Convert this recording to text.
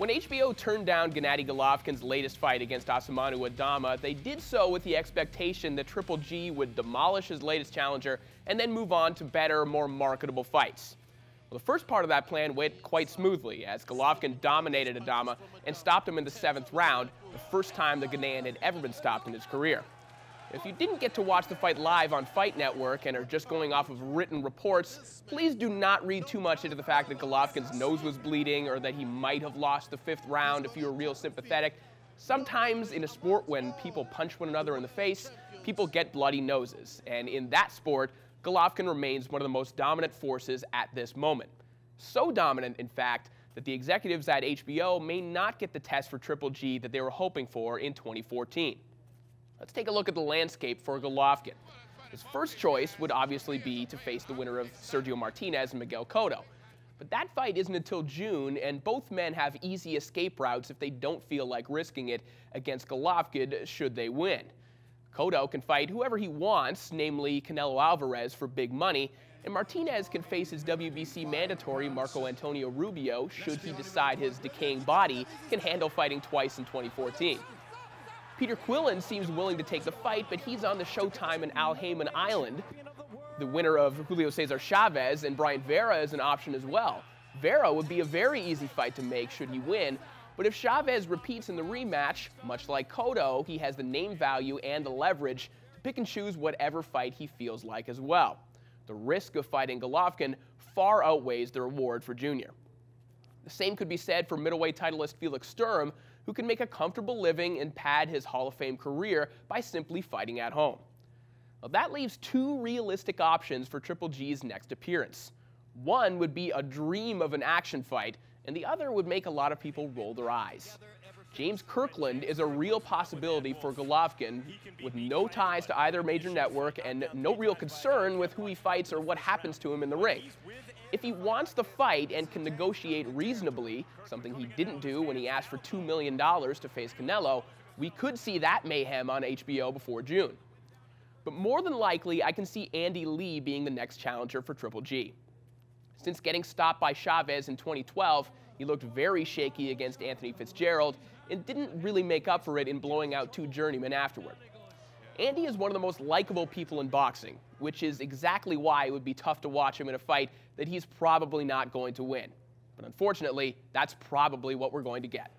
When HBO turned down Gennady Golovkin's latest fight against Asmanu Adama, they did so with the expectation that Triple G would demolish his latest challenger and then move on to better, more marketable fights. Well, the first part of that plan went quite smoothly, as Golovkin dominated Adama and stopped him in the 7th round, the first time the Ghanaian had ever been stopped in his career. If you didn't get to watch the fight live on Fight Network and are just going off of written reports, please do not read too much into the fact that Golovkin's nose was bleeding or that he might have lost the 5th round if you were real sympathetic. Sometimes in a sport when people punch one another in the face, people get bloody noses. And in that sport, Golovkin remains one of the most dominant forces at this moment. So dominant, in fact, that the executives at HBO may not get the test for Triple G that they were hoping for in 2014. Let's take a look at the landscape for Golovkin. His first choice would obviously be to face the winner of Sergio Martinez and Miguel Cotto. But that fight isn't until June, and both men have easy escape routes if they don't feel like risking it against Golovkin should they win. Cotto can fight whoever he wants, namely Canelo Alvarez, for big money, and Martinez can face his WBC mandatory Marco Antonio Rubio should he decide his decaying body can handle fighting twice in 2014. Peter Quillen seems willing to take the fight, but he's on the Showtime and Al Haymon Island. The winner of Julio Cesar Chavez and Brian Vera is an option as well. Vera would be a very easy fight to make should he win, but if Chavez repeats in the rematch, much like Cotto, he has the name value and the leverage to pick and choose whatever fight he feels like as well. The risk of fighting Golovkin far outweighs the reward for Junior. The same could be said for middleweight titleist Felix Sturm, who can make a comfortable living and pad his Hall of Fame career by simply fighting at home. Well, that leaves two realistic options for Triple G's next appearance. One would be a dream of an action fight, and the other would make a lot of people roll their eyes. James Kirkland is a real possibility for Golovkin, with no ties to either major network and no real concern with who he fights or what happens to him in the ring. If he wants the fight and can negotiate reasonably, something he didn't do when he asked for $2 million to face Canelo, we could see that mayhem on HBO before June. But more than likely, I can see Andy Lee being the next challenger for Triple G. Since getting stopped by Chavez in 2012, he looked very shaky against Anthony Fitzgerald and didn't really make up for it in blowing out 2 journeymen afterward. Andy is one of the most likable people in boxing, which is exactly why it would be tough to watch him in a fight that he's probably not going to win. But unfortunately, that's probably what we're going to get.